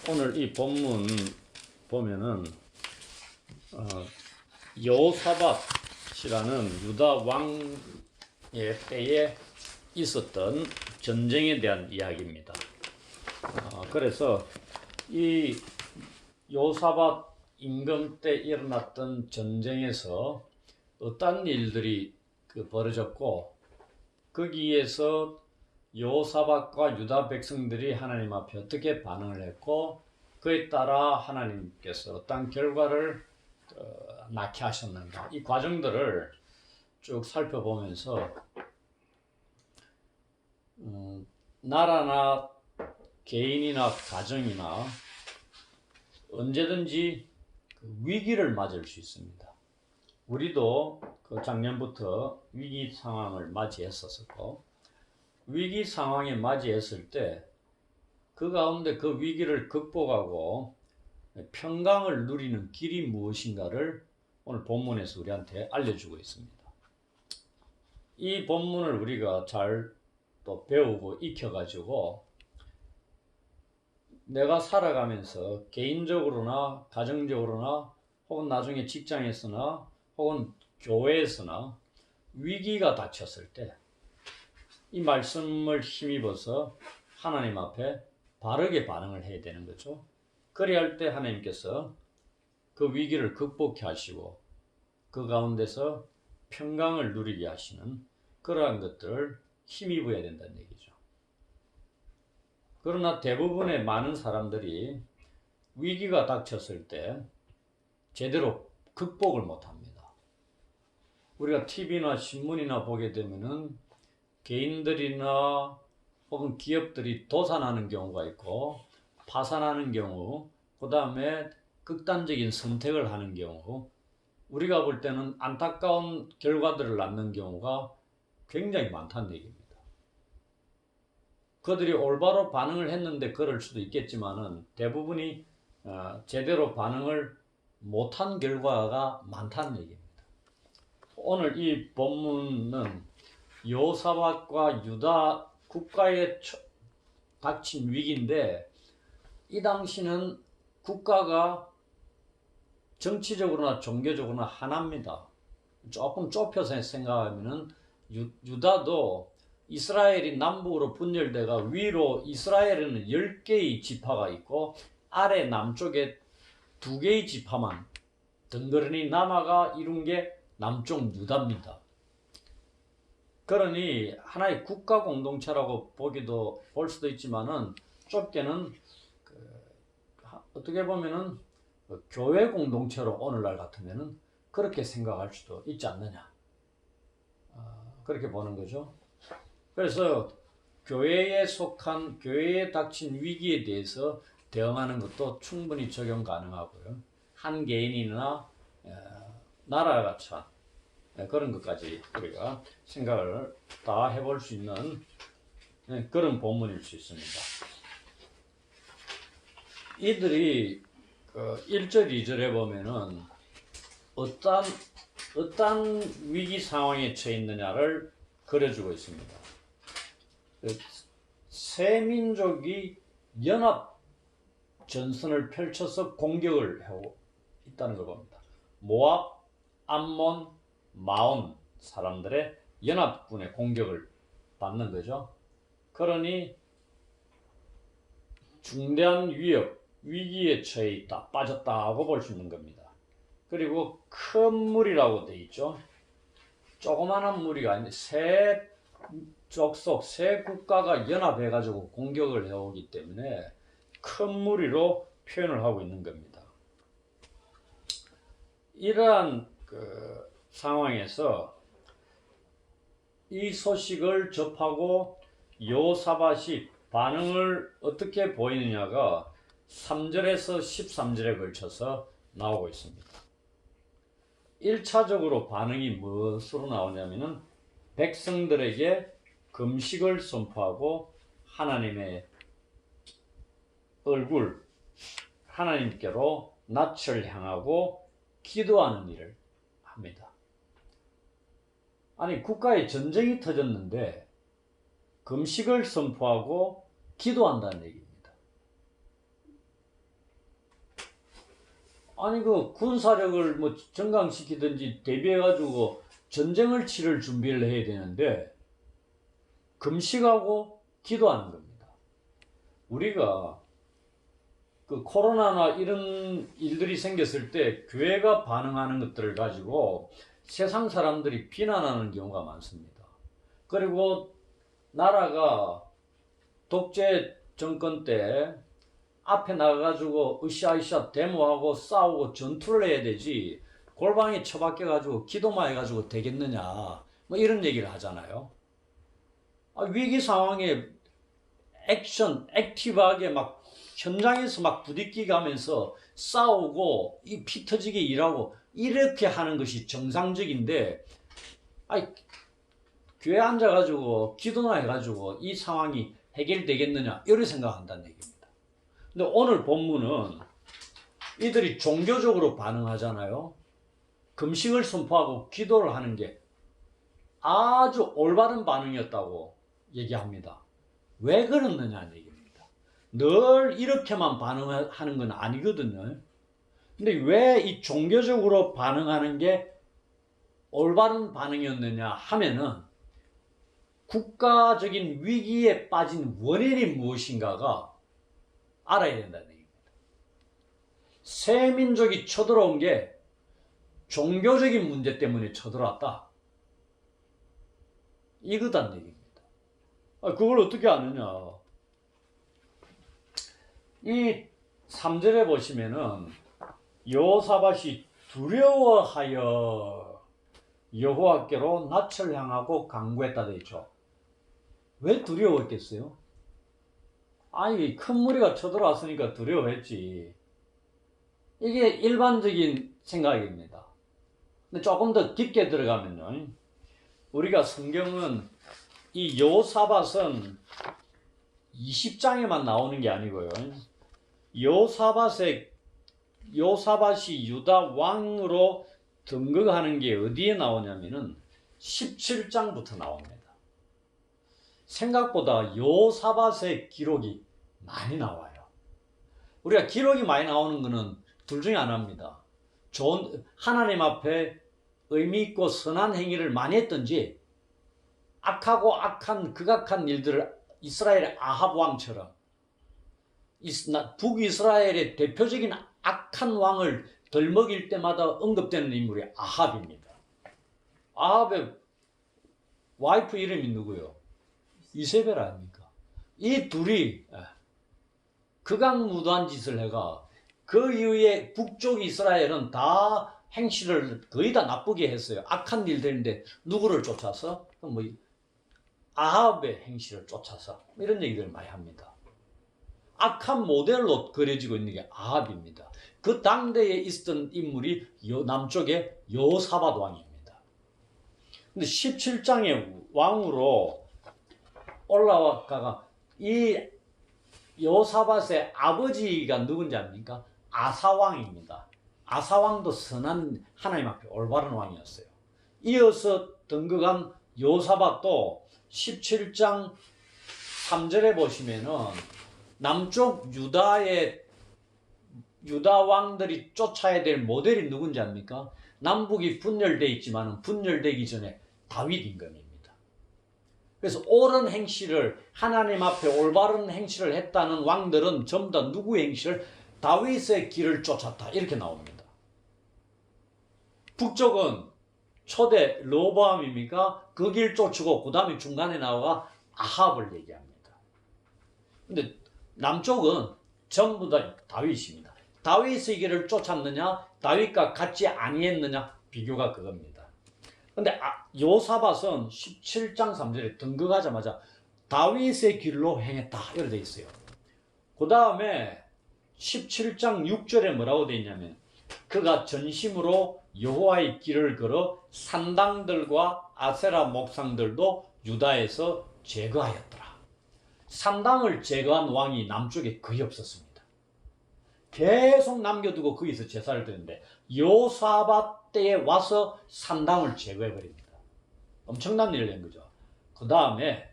오늘 이 본문 보면은 여호사밧이라는 유다 왕의 때에 있었던 전쟁에 대한 이야기입니다. 그래서 이 여호사밧 임금 때 일어났던 전쟁에서 어떤 일들이 벌어졌고, 거기에서 여호사밧과 유다 백성들이 하나님 앞에 어떻게 반응을 했고, 그에 따라 하나님께서 어떤 결과를 낳게 하셨는가, 이 과정들을 쭉 살펴보면서 나라나 개인이나 가정이나 언제든지 위기를 맞을 수 있습니다. 우리도 작년부터 위기 상황을 맞이했었고, 위기 상황에 맞이했을 때 그 가운데 그 위기를 극복하고 평강을 누리는 길이 무엇인가를 오늘 본문에서 우리한테 알려주고 있습니다. 이 본문을 우리가 잘 또 배우고 익혀가지고 내가 살아가면서 개인적으로나 가정적으로나 혹은 나중에 직장에서나 혹은 교회에서나 위기가 닥쳤을 때 이 말씀을 힘입어서 하나님 앞에 바르게 반응을 해야 되는 거죠. 그래야 할 때 하나님께서 그 위기를 극복해 하시고 그 가운데서 평강을 누리게 하시는 그러한 것들을 힘입어야 된다는 얘기죠. 그러나 대부분의 많은 사람들이 위기가 닥쳤을 때 제대로 극복을 못합니다. 우리가 TV나 신문이나 보게 되면은 개인들이나 혹은 기업들이 도산하는 경우가 있고, 파산하는 경우, 그 다음에 극단적인 선택을 하는 경우, 우리가 볼 때는 안타까운 결과들을 낳는 경우가 굉장히 많다는 얘기입니다. 그들이 올바로 반응을 했는데 그럴 수도 있겠지만은 대부분이 제대로 반응을 못한 결과가 많다는 얘기입니다. 오늘 이 본문은 여호사밧과 유다 국가에 닥친 위기인데, 이 당시는 국가가 정치적으로나 종교적으로나 하나입니다. 조금 좁혀서 생각하면은 유다도 이스라엘이 남북으로 분열돼가 위로 이스라엘에는 10개의 지파가 있고 아래 남쪽에 2개의 지파만 덩그러니 남아가 이룬 게 남쪽 유다입니다. 그러니 하나의 국가 공동체라고 볼 수도 있지만은 좁게는 어떻게 보면은 교회 공동체로 오늘날 같으면은 그렇게 생각할 수도 있지 않느냐, 그렇게 보는 거죠. 그래서 교회에 속한, 교회에 닥친 위기에 대해서 대응하는 것도 충분히 적용 가능하고요. 한 개인이나 나라가 같이 그런 것까지 우리가 생각을 다 해볼 수 있는 그런 본문일 수 있습니다. 이들이 1절, 2절에 보면은 어떤 위기 상황에 처해 있느냐를 그려주고 있습니다. 세 민족이 연합 전선을 펼쳐서 공격을 하고 있다는 걸 봅니다. 모압, 암몬, 마온 사람들의 연합군의 공격을 받는 거죠. 그러니 중대한 위기에 처해 있다, 빠졌다고 볼 수 있는 겁니다. 그리고 큰 물이라고 돼 있죠. 조그마한 무리가 아닌데 세 족속, 세 국가가 연합해가지고 공격을 해오기 때문에 큰 무리로 표현을 하고 있는 겁니다. 이러한 상황에서 이 소식을 접하고 여호사밧이 반응을 어떻게 보이느냐가 3절에서 13절에 걸쳐서 나오고 있습니다. 1차적으로 반응이 무엇으로 나오냐면은 백성들에게 금식을 선포하고 하나님의 얼굴, 하나님께로 낯을 향하고 기도하는 일을 합니다. 아니, 국가에 전쟁이 터졌는데 금식을 선포하고 기도한다는 얘기입니다. 아니 그 군사력을 뭐 정강시키든지 대비해가지고 전쟁을 치를 준비를 해야 되는데 금식하고 기도하는 겁니다. 우리가 그 코로나나 이런 일들이 생겼을 때 교회가 반응하는 것들을 가지고 세상 사람들이 비난하는 경우가 많습니다. 그리고 나라가 독재 정권 때 앞에 나가가지고 으쌰으쌰 데모하고 싸우고 전투를 해야 되지 골방에 처박혀가지고 기도만 해가지고 되겠느냐 뭐 이런 얘기를 하잖아요. 위기 상황에 액티브하게 막 현장에서 막 부딪히게 하면서 싸우고 이 피 터지게 일하고 이렇게 하는 것이 정상적인데 교회 앉아가지고 기도나 해가지고 이 상황이 해결되겠느냐 이렇게 생각한다는 얘기입니다. 근데 오늘 본문은 이들이 종교적으로 반응하잖아요. 금식을 선포하고 기도를 하는 게 아주 올바른 반응이었다고 얘기합니다. 왜 그렇느냐는 얘기입니다. 늘 이렇게만 반응하는 건 아니거든요. 근데 왜 이 종교적으로 반응하는 게 올바른 반응이었느냐 하면은 국가적인 위기에 빠진 원인이 무엇인가가 알아야 된다는 얘기입니다. 새 민족이 쳐들어온 게 종교적인 문제 때문에 쳐들어왔다. 이거단 얘기입니다. 그걸 어떻게 아느냐. 이 3절에 보시면은 여호사밧이 두려워하여 여호와께로 낯을 향하고 간구했다 돼 있죠. 왜 두려워했겠어요? 아니 큰 무리가 쳐들어왔으니까 두려워했지. 이게 일반적인 생각입니다. 근데 조금 더 깊게 들어가면요, 우리가 성경은 이 여호사밧은 20장에만 나오는 게 아니고요. 여호사밧이 유다 왕으로 등극하는 게 어디에 나오냐면은 17장부터 나옵니다. 생각보다 여호사밧의 기록이 많이 나와요. 우리가 기록이 많이 나오는 거는 둘 중에 하나입니다. 하나님 앞에 의미 있고 선한 행위를 많이 했든지 악하고 극악한 일들을 이스라엘의 아합 왕처럼 북이스라엘의 대표적인 악한 왕을 덜먹일 때마다 언급되는 인물이 아합입니다. 아합의 와이프 이름이 누구요? 이세벨 아닙니까? 이 둘이 극악무도한 짓을 해가 그 이후에 북쪽 이스라엘은 다 행실을 거의 다 나쁘게 했어요. 악한 일들인데 누구를 쫓아서? 아합의 행실을 쫓아서 이런 얘기를 많이 합니다. 악한 모델로 그려지고 있는 게 아합입니다. 그 당대에 있었던 인물이 남쪽의 여호사밧 왕입니다. 근데 17장의 왕으로 올라와가 이 여호사밧의 아버지가 누군지 압니까? 아사왕입니다. 아사왕도 선한 하나님 앞에 올바른 왕이었어요. 이어서 등극한 여호사밧도 17장 3절에 보시면은 남쪽 유다 왕들이 쫓아야 될 모델이 누군지 압니까? 남북이 분열되어 있지만 분열되기 전에 다윗 임금입니다. 그래서 옳은 행실을 하나님 앞에 올바른 행실을 했다는 왕들은 전부 다 누구의 행실을? 다윗의 길을 쫓았다 이렇게 나옵니다. 북쪽은 초대 르호보암입니까? 그 길 쫓고 그 다음에 중간에 나와 아합을 얘기합니다. 근데 남쪽은 전부 다 다윗입니다. 다윗의 길을 쫓았느냐 다윗과 같이 아니했느냐 비교가 그겁니다. 근데 여호사밧은 17장 3절에 등극하자마자 다윗의 길로 행했다 이렇게 돼 있어요. 그 다음에 17장 6절에 뭐라고 돼 있냐면 그가 전심으로 여호와의 길을 걸어 산당들과 아세라 목상들도 유다에서 제거하였더라. 산당을 제거한 왕이 남쪽에 거의 없었습니다. 계속 남겨두고 거기서 제사를 드렸는데 여호사밧 때에 와서 산당을 제거해버립니다. 엄청난 일을 낸 거죠. 그 다음에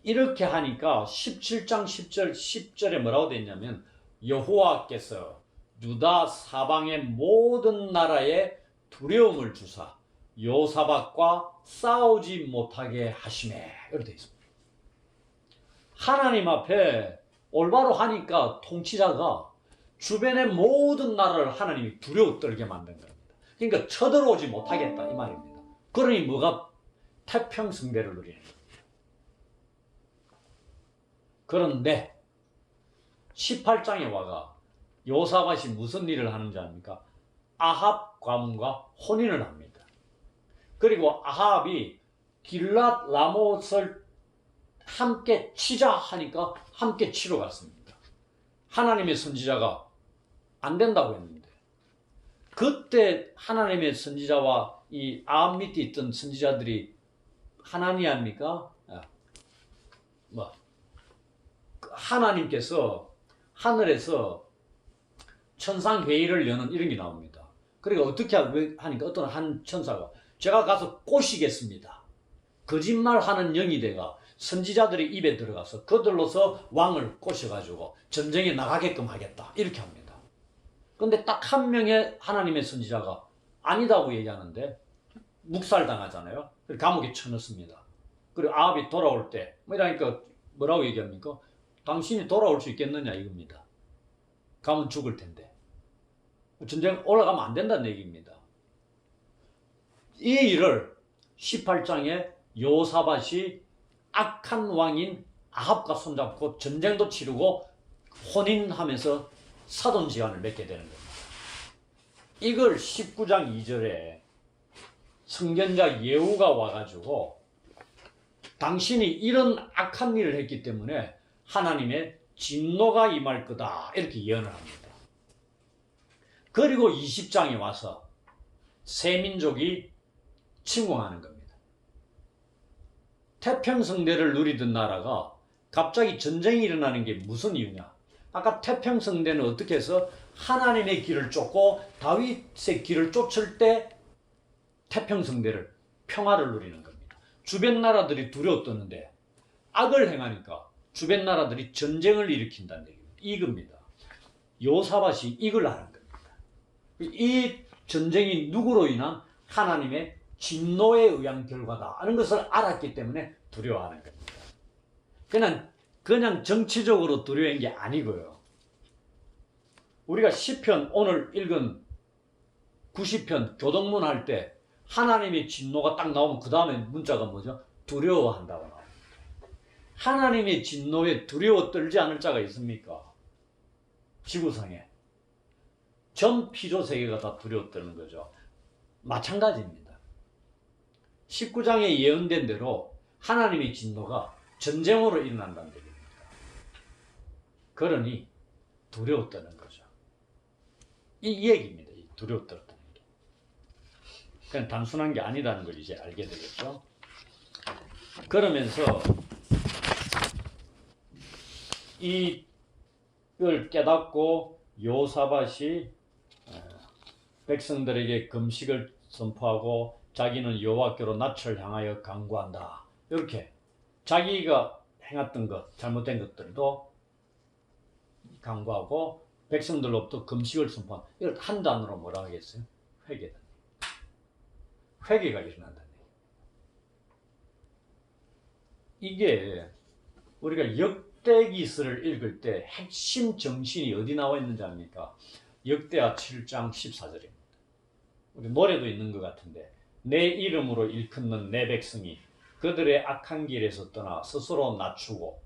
이렇게 하니까 17장 10절에 뭐라고 돼 있냐면 여호와께서 유다 사방의 모든 나라에 두려움을 주사 요사박과 싸우지 못하게 하시매. 이렇게 되어 있습니다. 하나님 앞에 올바로 하니까 통치자가 주변의 모든 나라를 하나님이 두려워 떨게 만든 겁니다. 그러니까 쳐들어오지 못하겠다 이 말입니다. 그러니 뭐가 태평성대를 누리는 겁니다. 그런데 18장에 와가 요사밭이 무슨 일을 하는지 아닙니까? 아합 가문과 혼인을 합니다. 그리고 아합이 길랏 라못을 함께 치자 하니까 함께 치러 갔습니다. 하나님의 선지자가 안 된다고 했는데 그때 하나님의 선지자와 이 아합 밑에 있던 선지자들이 하나니아입니까? 하나님께서 하늘에서 천상회의를 여는 이런 게 나옵니다. 그러니까 어떻게 하니까 어떤 한 천사가 제가 가서 꼬시겠습니다. 거짓말하는 영이대가 선지자들의 입에 들어가서 그들로서 왕을 꼬셔가지고 전쟁에 나가게끔 하겠다 이렇게 합니다. 그런데 딱 한 명의 하나님의 선지자가 아니다고 얘기하는데 묵살당하잖아요. 감옥에 쳐넣습니다. 그리고 아합이 돌아올 때 이러니까 뭐라고 얘기합니까? 당신이 돌아올 수 있겠느냐 이겁니다. 가면 죽을 텐데 전쟁 올라가면 안 된다는 얘기입니다. 이 일을 18장에 요사밭이 악한 왕인 아합과 손잡고 전쟁도 치르고 혼인하면서 사돈지간을 맺게 되는 겁니다. 이걸 19장 2절에 선견자 예후가 와가지고 당신이 이런 악한 일을 했기 때문에 하나님의 진노가 임할 거다 이렇게 예언을 합니다. 그리고 20장에 와서 세 민족이 침공하는 겁니다. 태평성대를 누리던 나라가 갑자기 전쟁이 일어나는 게 무슨 이유냐? 아까 태평성대는 어떻게 해서 하나님의 길을 쫓고 다윗의 길을 쫓을 때 태평성대를 평화를 누리는 겁니다. 주변 나라들이 두려워 떠는데 악을 행하니까 주변 나라들이 전쟁을 일으킨다는 얘기입니다. 이겁니다. 요사밭이 이걸 하는 겁니다. 이 전쟁이 누구로 인한 하나님의 진노에 의한 결과다 하는 것을 알았기 때문에 두려워하는 겁니다. 그냥 정치적으로 두려운 게 아니고요. 우리가 시편 오늘 읽은 90편 교동문 할 때 하나님의 진노가 딱 나오면 그 다음에 문자가 뭐죠? 두려워한다고 나옵니다. 하나님의 진노에 두려워 떨지 않을 자가 있습니까? 지구상에. 전 피조 세계가 다 두려워 떨는 거죠. 마찬가지입니다. 19장에 예언된 대로 하나님의 진노가 전쟁으로 일어난다는 얘기입니다. 그러니 두려워 떠는 거죠. 이 얘기입니다. 이 두려워 떨었다는 게. 그냥 단순한 게 아니다는 걸 이제 알게 되겠죠. 그러면서 이걸 깨닫고 요사밭이 백성들에게 금식을 선포하고 자기는 여호와께로 낯을 향하여 간구한다. 이렇게 자기가 행했던 것, 잘못된 것들도 간구하고 백성들로부터 금식을 선포한 이걸 한 단어로 뭐라 하겠어요? 회개다. 회개가 일어난다는 얘기. 이게 우리가 역대기서를 읽을 때 핵심 정신이 어디 나와 있는지 압니까? 역대하 7장 14절입니다. 우리 노래도 있는 것 같은데 내 이름으로 일컫는 내 백성이 그들의 악한 길에서 떠나 스스로 낮추고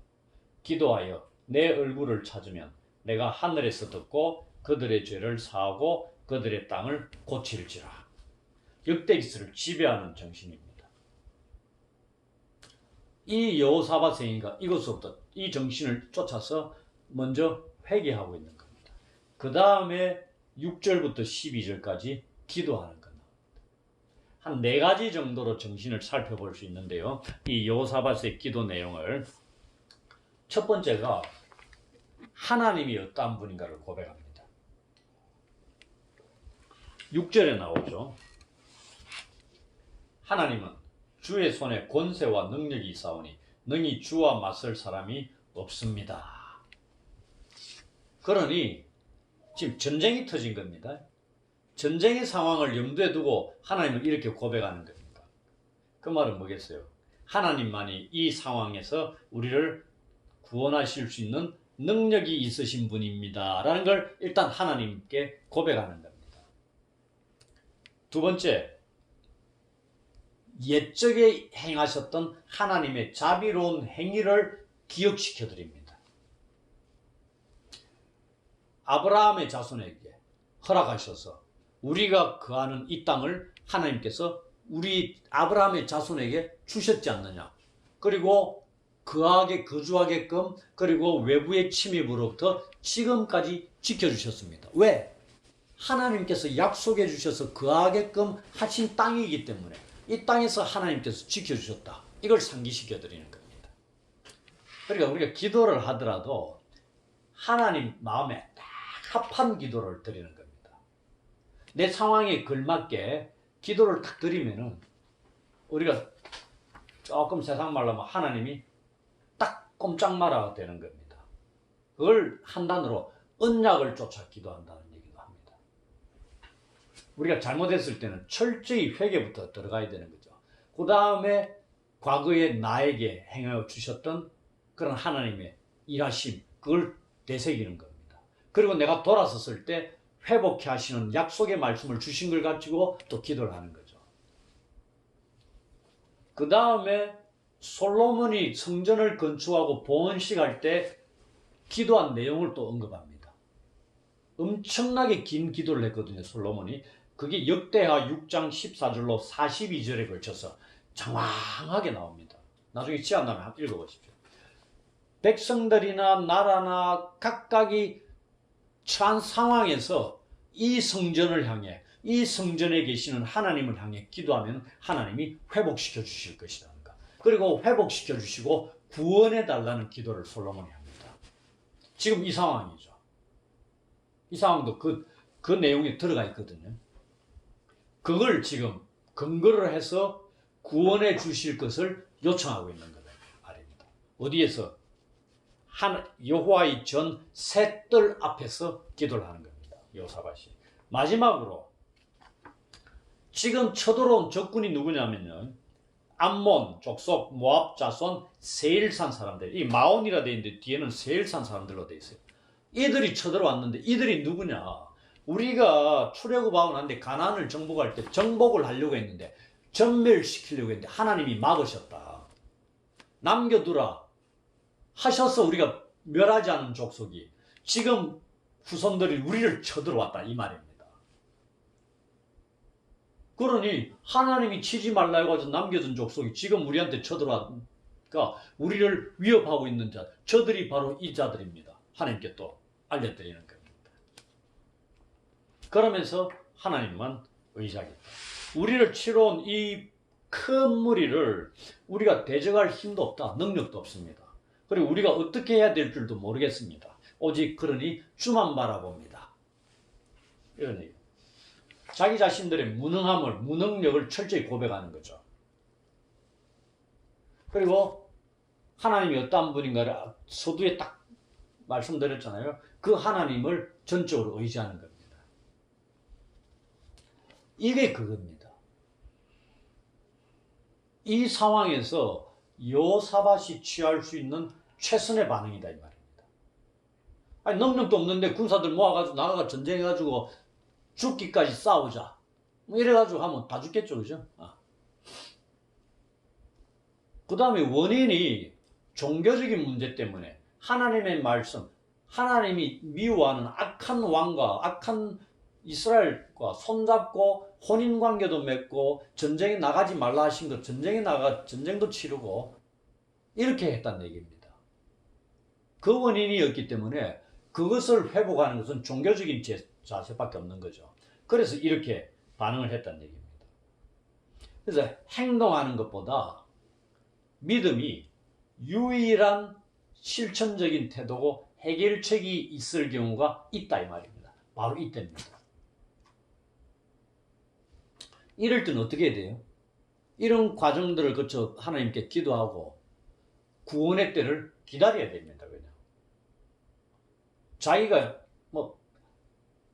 기도하여 내 얼굴을 찾으면 내가 하늘에서 듣고 그들의 죄를 사하고 그들의 땅을 고칠지라. 역대기서를 지배하는 정신입니다. 이 여호사밧이니까 이것부터 이 정신을 쫓아서 먼저 회개하고 있는 겁니다. 그 다음에 6절부터 12절까지 기도하는 겁니다. 한 4가지 정도로 정신을 살펴볼 수 있는데요. 이 여호사밧의 기도 내용을 첫 번째가 하나님이 어떠한 분인가를 고백합니다. 6절에 나오죠. 하나님은 주의 손에 권세와 능력이 있사오니 능히 주와 맞설 사람이 없습니다. 그러니 지금 전쟁이 터진 겁니다. 전쟁의 상황을 염두에 두고 하나님을 이렇게 고백하는 겁니다. 그 말은 뭐겠어요? 하나님만이 이 상황에서 우리를 구원하실 수 있는 능력이 있으신 분입니다. 라는 걸 일단 하나님께 고백하는 겁니다. 두 번째, 옛적에 행하셨던 하나님의 자비로운 행위를 기억시켜 드립니다. 아브라함의 자손에게 허락하셔서 우리가 거하는 이 땅을 하나님께서 우리 아브라함의 자손에게 주셨지 않느냐. 그리고 거주하게끔, 그리고 외부의 침입으로부터 지금까지 지켜주셨습니다. 왜? 하나님께서 약속해 주셔서 거하게끔 하신 땅이기 때문에 이 땅에서 하나님께서 지켜주셨다. 이걸 상기시켜 드리는 겁니다. 그러니까 우리가 기도를 하더라도 하나님 마음에 딱 합한 기도를 드리는 겁니다. 내 상황에 걸맞게 기도를 딱 드리면은 우리가 조금 세상 말로 하면 하나님이 딱 꼼짝 말아야 되는 겁니다. 그걸 한단으로 언약을 쫓아 기도한다는 얘기도 합니다. 우리가 잘못했을 때는 철저히 회개부터 들어가야 되는 거죠. 그 다음에 과거에 나에게 행하여 주셨던 그런 하나님의 일하심, 그걸 되새기는 겁니다. 그리고 내가 돌아섰을 때 회복해 하시는 약속의 말씀을 주신 걸 가지고 또 기도를 하는 거죠. 그 다음에 솔로몬이 성전을 건축하고 봉헌식 때 기도한 내용을 또 언급합니다. 엄청나게 긴 기도를 했거든요, 솔로몬이. 그게 역대하 6장 14절로 42절에 걸쳐서 장황하게 나옵니다. 나중에 시간 나면 한번 읽어보십시오. 백성들이나 나라나 각각이 처한 상황에서 이 성전을 향해, 이 성전에 계시는 하나님을 향해 기도하면 하나님이 회복시켜 주실 것이다. 그리고 회복시켜 주시고 구원해 달라는 기도를 솔로몬이 합니다. 지금 이 상황이죠. 이 상황도 그 내용에 들어가 있거든요. 그걸 지금 근거를 해서 구원해 주실 것을 요청하고 있는 거다 말입니다. 어디에서? 여호와의 전 셋들 앞에서 기도를 하는 겁니다. 여호사밧이. 마지막으로 지금 쳐들어온 적군이 누구냐면요, 암몬 족속, 모압 자손, 세일산 사람들. 이 마온이라 되어 있는데 뒤에는 세일산 사람들로 되어 있어요. 이들이 쳐들어왔는데 이들이 누구냐? 우리가 출애굽하고 난데 가나안을 정복할 때 정복을 하려고 했는데, 전멸시키려고 했는데 하나님이 막으셨다. 남겨두라 하셔서 우리가 멸하지 않은 족속이 지금 후손들이 우리를 쳐들어왔다, 이 말입니다. 그러니 하나님이 치지 말라 해가지고 남겨둔 족속이 지금 우리한테 쳐들어왔으니까 우리를 위협하고 있는 자, 저들이 바로 이 자들입니다. 하나님께 또 알려드리는 겁니다. 그러면서 하나님만 의지하겠다. 우리를 치러 온 이 큰 무리를 우리가 대적할 힘도 없다, 능력도 없습니다. 그리고 우리가 어떻게 해야 될 줄도 모르겠습니다. 오직 그러니 주만 바라봅니다. 이런 얘기. 자기 자신들의 무능함을, 무능력을 철저히 고백하는 거죠. 그리고 하나님이 어떠한 분인가를 서두에 딱 말씀드렸잖아요. 그 하나님을 전적으로 의지하는 겁니다. 이게 그겁니다. 이 상황에서 여호사밧이 취할 수 있는 최선의 반응이다, 이 말입니다. 아니, 능력도 없는데 군사들 모아가지고 나라가 전쟁해가지고 죽기까지 싸우자, 뭐 이래가지고 하면 다 죽겠죠, 그죠? 그 다음에 원인이 종교적인 문제 때문에 하나님의 말씀, 하나님이 미워하는 악한 왕과 악한 이스라엘과 손잡고 혼인관계도 맺고 전쟁에 나가지 말라 하신 것, 전쟁도 치르고 이렇게 했다는 얘기입니다. 그 원인이었기 때문에 그것을 회복하는 것은 종교적인 자세밖에 없는 거죠. 그래서 이렇게 반응을 했다는 얘기입니다. 그래서 행동하는 것보다 믿음이 유일한 실천적인 태도고 해결책이 있을 경우가 있다, 이 말입니다. 바로 이때입니다. 이럴 때는 어떻게 해야 돼요? 이런 과정들을 거쳐 하나님께 기도하고 구원의 때를 기다려야 됩니다. 그냥 자기가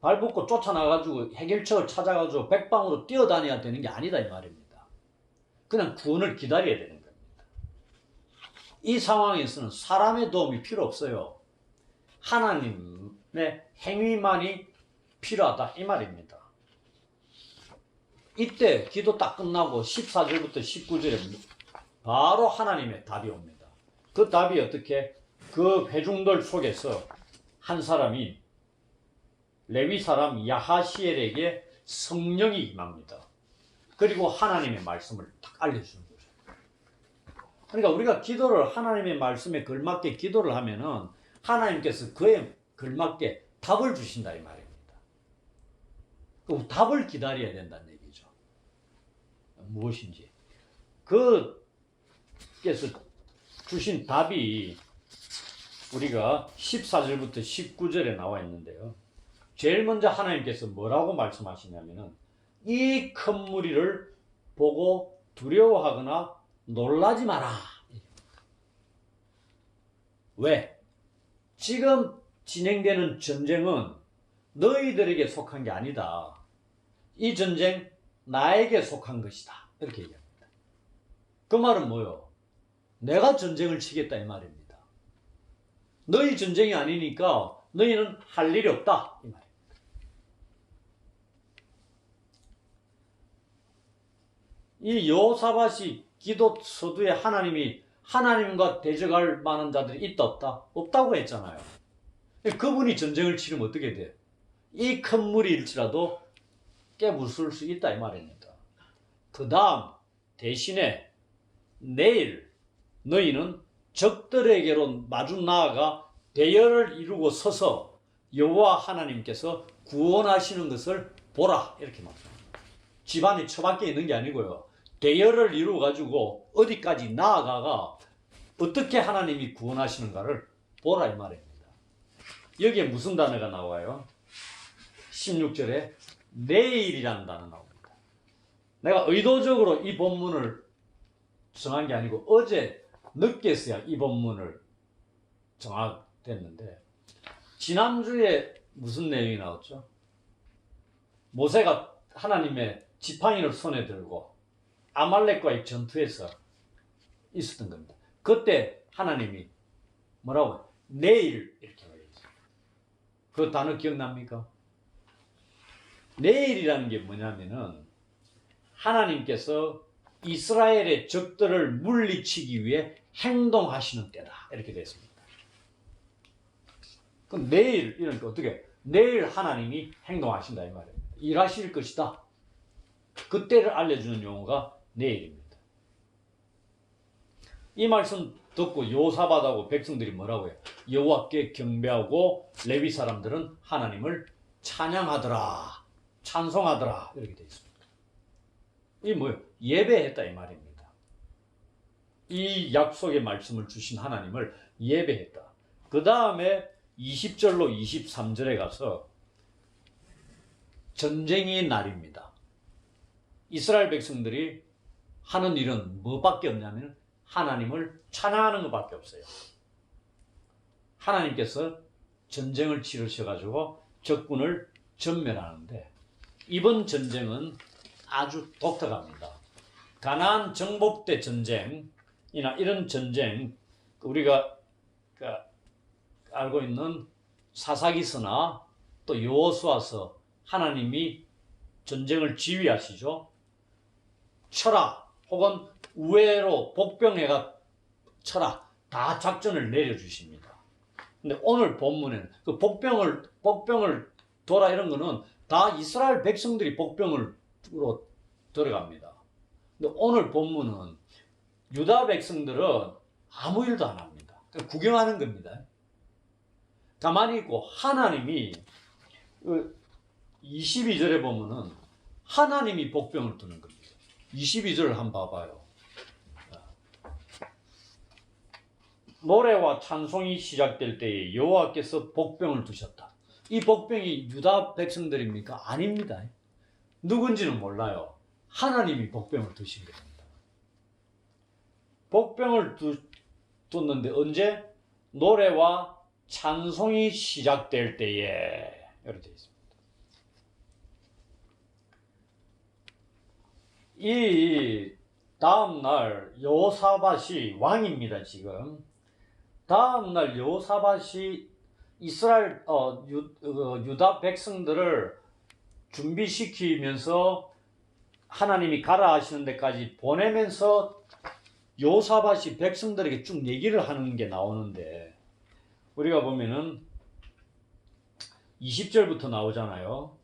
발벗고 쫓아나가지고 해결책을 찾아가지고 백방으로 뛰어다녀야 되는 게 아니다 이 말입니다. 그냥 구원을 기다려야 되는 겁니다. 이 상황에서는 사람의 도움이 필요 없어요. 하나님의 행위만이 필요하다 이 말입니다. 이때 기도 딱 끝나고 14절부터 19절에 바로 하나님의 답이 옵니다. 그 답이 어떻게? 그 회중들 속에서 한 사람이 레위 사람 야하시엘에게 성령이 임합니다. 그리고 하나님의 말씀을 딱 알려주는 거죠. 그러니까 우리가 기도를 하나님의 말씀에 걸맞게 기도를 하면은 하나님께서 그에 걸맞게 답을 주신다 이 말입니다. 그 답을 기다려야 된다는 얘기죠. 무엇인지. 그께서 주신 답이 우리가 14절부터 19절에 나와 있는데요. 제일 먼저 하나님께서 뭐라고 말씀하시냐면은 이 큰 무리를 보고 두려워하거나 놀라지 마라. 왜? 지금 진행되는 전쟁은 너희들에게 속한 게 아니다. 이 전쟁 나에게 속한 것이다. 이렇게 얘기합니다. 그 말은 뭐요? 내가 전쟁을 치겠다 이 말입니다. 너희 전쟁이 아니니까 너희는 할 일이 없다 이 말입니다. 이 여호사밧이 기도 서두에 하나님과 대적할 만한 자들이 있다 없다? 없다고 했잖아요. 그분이 전쟁을 치르면 어떻게 돼? 이 큰 무리일지라도 깨부술 수 있다 이 말입니다. 그 다음 대신에 내일 너희는 적들에게로 마주 나아가 대열을 이루고 서서 여호와 하나님께서 구원하시는 것을 보라 이렇게 말합니다. 집안이 처박혀 있는 게 아니고요. 대열을 이루어 가지고 어디까지 나아가가 어떻게 하나님이 구원하시는가를 보라 이 말입니다. 여기에 무슨 단어가 나와요? 16절에 내일이라는 단어 나옵니다. 내가 의도적으로 이 본문을 정한 게 아니고 어제 늦게서야 이 본문을 정하됐는데 지난주에 무슨 내용이 나왔죠? 모세가 하나님의 지팡이를 손에 들고 아말렉과의 전투에서 있었던 겁니다. 그때 하나님이 뭐라고? 내일 이렇게 말했어요. 그 단어 기억납니까? 내일이라는 게 뭐냐면은 하나님께서 이스라엘의 적들을 물리치기 위해 행동하시는 때다 이렇게 되어 있습니다. 그럼 내일 이러니까 어떻게? 내일 하나님이 행동하신다 이 말입니다. 일하실 것이다. 그때를 알려주는 용어가 내일입니다. 이 말씀 듣고 여호사밧하고 백성들이 뭐라고 해요? 여호와께 경배하고 레위 사람들은 하나님을 찬양하더라, 찬송하더라 이렇게 되어 있습니다. 이 뭐예요? 예배했다 이 말입니다. 이 약속의 말씀을 주신 하나님을 예배했다. 그 다음에 20절로 23절에 가서 전쟁의 날입니다. 이스라엘 백성들이 하는 일은 뭐밖에 없냐면 하나님을 찬양하는 것밖에 없어요. 하나님께서 전쟁을 치르셔가지고 적군을 전멸하는데 이번 전쟁은 아주 독특합니다. 가나안 정복 때 전쟁이나 이런 전쟁 우리가 알고 있는 사사기서나 또 여호수아서 하나님이 전쟁을 지휘하시죠. 쳐라 혹은 우회로 복병해가 쳐라 다 작전을 내려주십니다. 근데 오늘 본문에는 그 복병을 둬라 이런 거는 다 이스라엘 백성들이 복병으로 들어갑니다. 근데 오늘 본문은 유다 백성들은 아무 일도 안 합니다. 구경하는 겁니다. 가만히 있고 하나님이 22절에 보면은 하나님이 복병을 두는 겁니다. 22절을 한번 봐봐요. 노래와 찬송이 시작될 때에 여호와께서 복병을 두셨다. 이 복병이 유다 백성들입니까? 아닙니다. 누군지는 몰라요. 하나님이 복병을 두신 겁니다. 복병을 뒀는데 언제? 노래와 찬송이 시작될 때에 이렇게 되어 있습니다. 이 다음날 여호사밧이 왕입니다. 지금 다음날 여호사밧이 이스라엘 유다 백성들을 준비시키면서 하나님이 가라 하시는 데까지 보내면서 여호사밧이 백성들에게 쭉 얘기를 하는 게 나오는데, 우리가 보면은 20절부터 나오잖아요.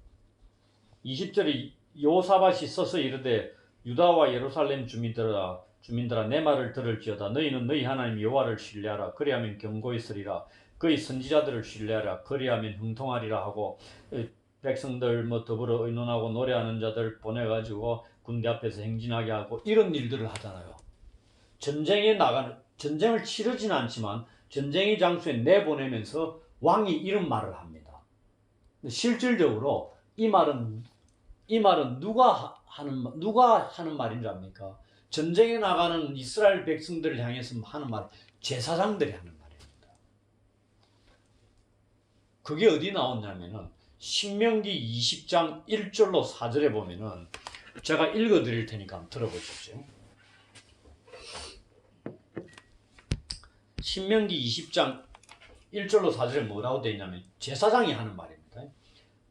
20절에 여호사밧이 서서 이르되 유다와 예루살렘 주민들아 내 말을 들을지어다. 너희는 너희 하나님 여호와를 신뢰하라. 그리하면 견고히 서리라. 그의 선지자들을 신뢰하라. 그리하면 형통하리라 하고, 백성들 더불어 의논하고 노래하는 자들 보내가지고 군대 앞에서 행진하게 하고 이런 일들을 하잖아요. 전쟁을 치르지는 않지만 전쟁의 장소에 내보내면서 왕이 이런 말을 합니다. 실질적으로 이 말은 누가 하는 말인 줄 압니까? 전쟁에 나가는 이스라엘 백성들을 향해서 하는 말, 제사장들이 하는 말입니다. 그게 어디 나왔냐면은 신명기 20장 1절로 4절에 보면은, 제가 읽어 드릴 테니까 한번 들어보십시오. 신명기 20장 1절로 4절에 뭐라고 되어 있냐면 제사장이 하는 말입니다.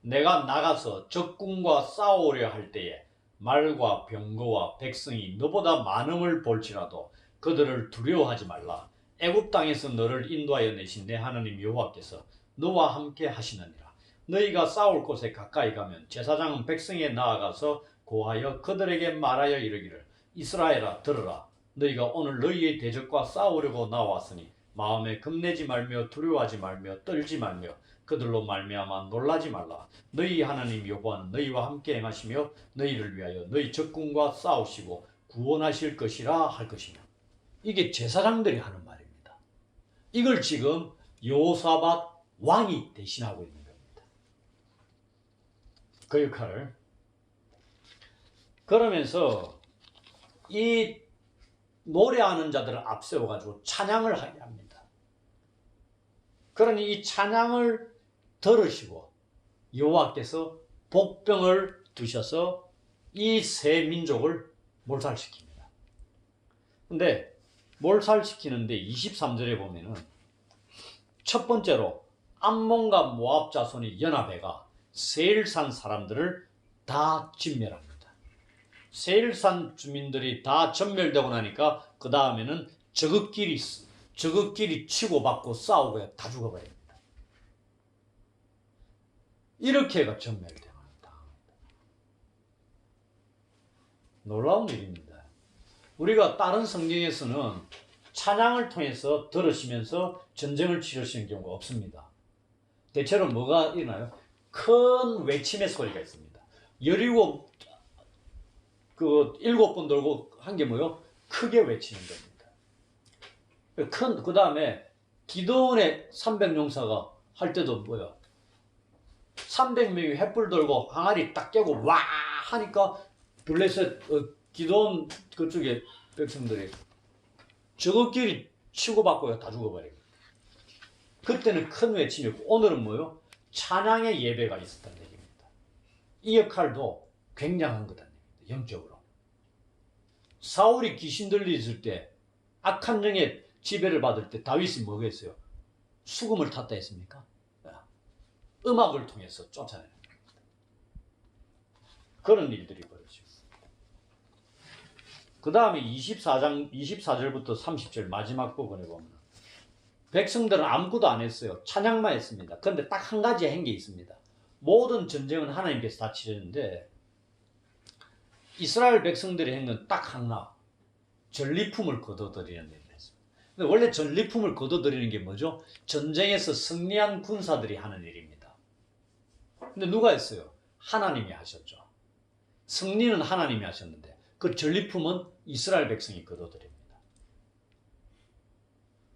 내가 나가서 적군과 싸우려 할 때에 말과 병거와 백성이 너보다 많음을 볼지라도 그들을 두려워하지 말라. 애굽 땅에서 너를 인도하여 내신 내 하나님 여호와께서 너와 함께 하시느니라. 너희가 싸울 곳에 가까이 가면 제사장은 백성에 나아가서 고하여 그들에게 말하여 이르기를 이스라엘아 들으라. 너희가 오늘 너희의 대적과 싸우려고 나왔으니 마음에 겁내지 말며 두려워하지 말며 떨지 말며 그들로 말미암아 놀라지 말라. 너희 하나님 여호와는 너희와 함께 행하시며 너희를 위하여 너희 적군과 싸우시고 구원하실 것이라 할 것이며. 이게 제사장들이 하는 말입니다. 이걸 지금 여호사밧 왕이 대신하고 있는 겁니다. 그 역할을. 그러면서 이 노래하는 자들을 앞세워가지고 찬양을 하게 합니다. 그러니 이 찬양을 들으시고 여호와께서 복병을 두셔서 이 세 민족을 몰살시킵니다. 근데 몰살시키는데 23절에 보면은 첫 번째로 암몬과 모압 자손이 연합해가 세일산 사람들을 다 진멸합니다. 세일산 주민들이 다 전멸되고 나니까 그 다음에는 저것끼리 치고받고 싸우고 다 죽어버립니다. 이렇게가 전멸됩니다. 놀라운 일입니다. 우리가 다른 성경에서는 찬양을 통해서 들으시면서 전쟁을 치르시는 경우가 없습니다. 대체로 뭐가 일어나요? 큰 외침의 소리가 있습니다. 7번 돌고 한 게 뭐요? 크게 외치는 겁니다. 그 다음에 기도원의 300용사가 할 때도 뭐요? 300명이 횃불 돌고 항아리 딱 깨고 와 하니까 블레셋 기도원 그쪽에 백성들이 저것끼리 치고받고 다 죽어버립니다. 그때는 큰 외침이었고, 오늘은 뭐요? 찬양의 예배가 있었다는 얘기입니다. 이 역할도 굉장한 거다. 영적으로. 사울이 귀신 들렸을 때 악한 영의 지배를 받을 때 다윗이 뭐가 했어요? 수금을 탔다 했습니까? 음악을 통해서 쫓아내는 겁니다. 그런 일들이 벌어지고. 그 다음에 24절부터 30절 마지막 부분에 보면 백성들은 아무것도 안 했어요. 찬양만 했습니다. 그런데 딱 한 가지 한 게 있습니다. 모든 전쟁은 하나님께서 다 치르는데 이스라엘 백성들이 한 건 딱 하나, 전리품을 거둬들이는 일을 했습니다. 근데 원래 전리품을 거둬들이는 게 뭐죠? 전쟁에서 승리한 군사들이 하는 일입니다. 근데 누가 했어요? 하나님이 하셨죠. 승리는 하나님이 하셨는데 그 전리품은 이스라엘 백성이 거둬들입니다.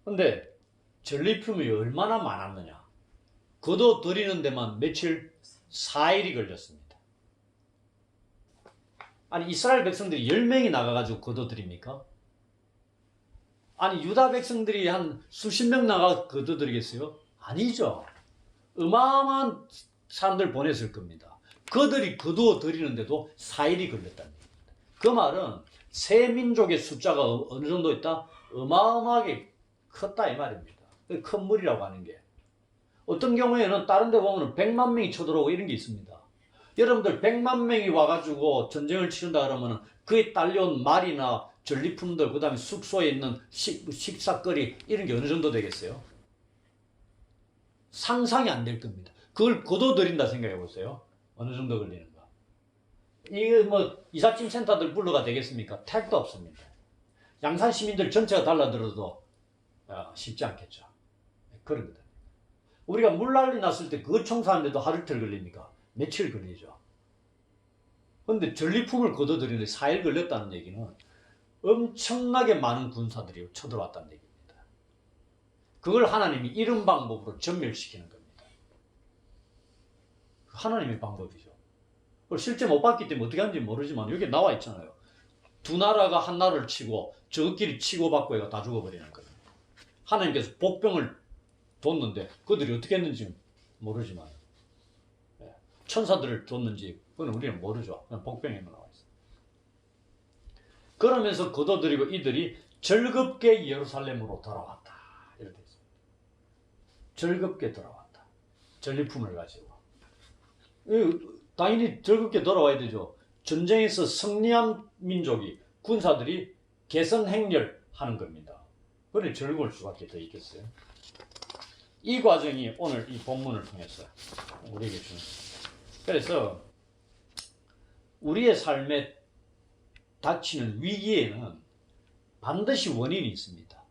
근데 전리품이 얼마나 많았느냐? 거둬들이는 데만 며칠? 4일이 걸렸습니다. 아니 이스라엘 백성들이 10명이 나가가지고 거둬들입니까? 아니 유다 백성들이 한 수십 명 나가 거둬들이겠어요? 아니죠. 어마어마한 사람들 보냈을 겁니다. 그들이 거둬들이는데도 4일이 걸렸다는 얘기입니다. 그 말은 세 민족의 숫자가 어느 정도 있다? 어마어마하게 컸다 이 말입니다. 큰 무리라고 하는 게. 어떤 경우에는 다른 데 보면 100만 명이 쳐들어오고 이런 게 있습니다. 여러분들 100만 명이 와가지고 전쟁을 치른다 그러면 그에 딸려온 말이나 전리품들, 그 다음에 숙소에 있는 식사거리 이런 게 어느 정도 되겠어요? 상상이 안 될 겁니다. 그걸 거둬들인다 생각해 보세요. 어느 정도 걸리는가. 이게 뭐 이삿짐 센터들 불러가 되겠습니까? 택도 없습니다. 양산 시민들 전체가 달라들어도 쉽지 않겠죠. 그런 거다. 우리가 물난리 났을 때 그거 청소하는데도 하루 이틀 걸립니까? 며칠 걸리죠. 그런데 전리품을 거둬들이는데 4일 걸렸다는 얘기는 엄청나게 많은 군사들이 쳐들어왔다는 얘기입니다. 그걸 하나님이 이런 방법으로 전멸시키는 겁니다. 하나님의 방법이죠. 그걸 실제 못 봤기 때문에 어떻게 하는지 모르지만 여기 나와 있잖아요. 두 나라가 한 나라를 치고 저끼리 치고받고 해가 다 죽어버리는 거예요. 하나님께서 복병을 뒀는데 그들이 어떻게 했는지 모르지만 천사들을 뒀는지 그건 우리는 모르죠. 그냥 복병에만 나와 있어요. 그러면서 거둬들이고 이들이 즐겁게 예루살렘으로 돌아왔다. 이렇게 있습니다. 즐겁게 돌아왔다. 전리품을 가지고. 당연히 즐겁게 돌아와야 되죠. 전쟁에서 승리한 민족이 군사들이 개선행렬하는 겁니다. 그래 즐거울 수밖에 더 있겠어요. 이 과정이 오늘 이 본문을 통해서 우리에게 주는 겁니다. 그래서 우리의 삶에 닥치는 위기에는 반드시 원인이 있습니다.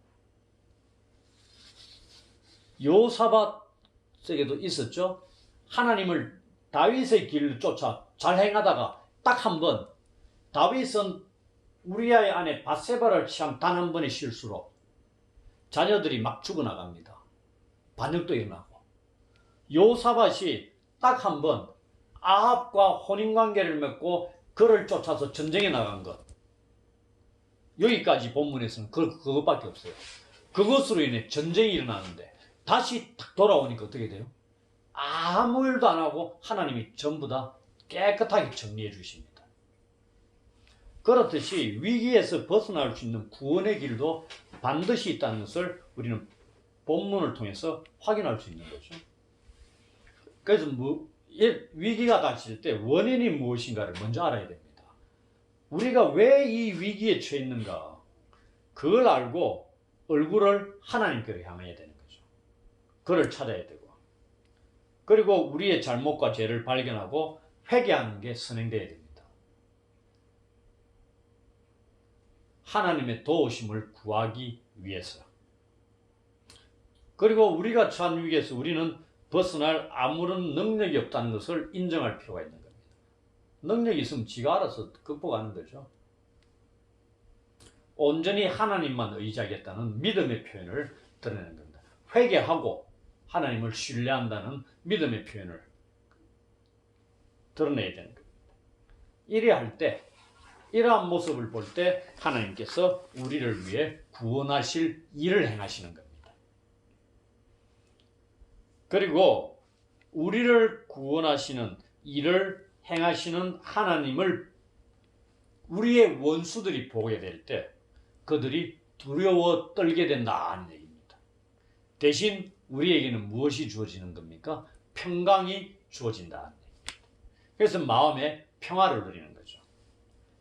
요사밧에게도 있었죠. 하나님을 다윗의 길을 쫓아 잘 행하다가 딱 한 번 다윗은 우리아의 아내 밧세바를 취한 단 한 번의 실수로 자녀들이 막 죽어나갑니다. 반역도 일어나고. 요사밧이 딱 한 번 아합과 혼인관계를 맺고 그를 쫓아서 전쟁에 나간 것. 여기까지 본문에서는 그것밖에 없어요. 그것으로 인해 전쟁이 일어나는데 다시 딱 돌아오니까 어떻게 돼요? 아무 일도 안 하고 하나님이 전부 다 깨끗하게 정리해 주십니다. 그렇듯이 위기에서 벗어날 수 있는 구원의 길도 반드시 있다는 것을 우리는 본문을 통해서 확인할 수 있는 거죠. 그래서 위기가 닥칠 때 원인이 무엇인가를 먼저 알아야 됩니다. 우리가 왜 이 위기에 처해 있는가, 그걸 알고 얼굴을 하나님께로 향해야 되는 거죠. 그를 찾아야 되고, 그리고 우리의 잘못과 죄를 발견하고 회개하는 게 선행돼야 됩니다. 하나님의 도우심을 구하기 위해서. 그리고 우리가 처한 위기에서 우리는 벗어날 아무런 능력이 없다는 것을 인정할 필요가 있는 겁니다. 능력이 있으면 지가 알아서 극복하는 거죠. 온전히 하나님만 의지하겠다는 믿음의 표현을 드러내는 겁니다. 회개하고 하나님을 신뢰한다는 믿음의 표현을 드러내야 되는 겁니다. 이래 할 때, 이러한 모습을 볼 때 하나님께서 우리를 위해 구원하실 일을 행하시는 겁니다. 그리고 우리를 구원하시는 일을 행하시는 하나님을 우리의 원수들이 보게 될 때 그들이 두려워 떨게 된다는 얘기입니다. 대신 우리에게는 무엇이 주어지는 겁니까? 평강이 주어진다는 얘기입니다. 그래서 마음에 평화를 누리는 거죠.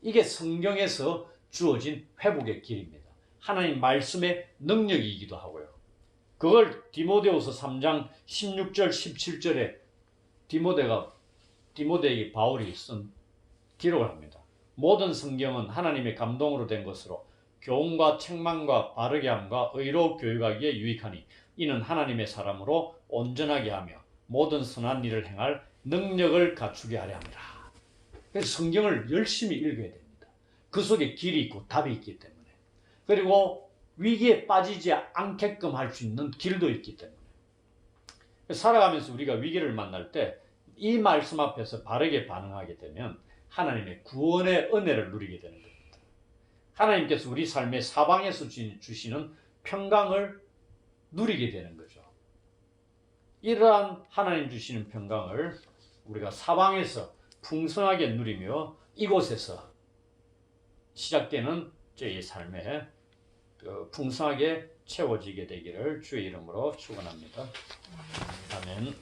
이게 성경에서 주어진 회복의 길입니다. 하나님 말씀의 능력이기도 하고요. 그걸 디모데후서 3장 16절 17절에 디모데에게 바울이 쓴 기록을 합니다. 모든 성경은 하나님의 감동으로 된 것으로 교훈과 책망과 바르게 함과 의로 교육하기에 유익하니 이는 하나님의 사람으로 온전하게 하며 모든 선한 일을 행할 능력을 갖추게 하려 함이라. 그래서 성경을 열심히 읽어야 됩니다. 그 속에 길이 있고 답이 있기 때문에. 그리고 위기에 빠지지 않게끔 할 수 있는 길도 있기 때문에. 살아가면서 우리가 위기를 만날 때 이 말씀 앞에서 바르게 반응하게 되면 하나님의 구원의 은혜를 누리게 되는 겁니다. 하나님께서 우리 삶의 사방에서 주시는 평강을 누리게 되는 거죠. 이러한 하나님 주시는 평강을 우리가 사방에서 풍성하게 누리며 이곳에서 시작되는 저희 삶에 풍성하게 채워지게 되기를 주의 이름으로 축원합니다. 아멘.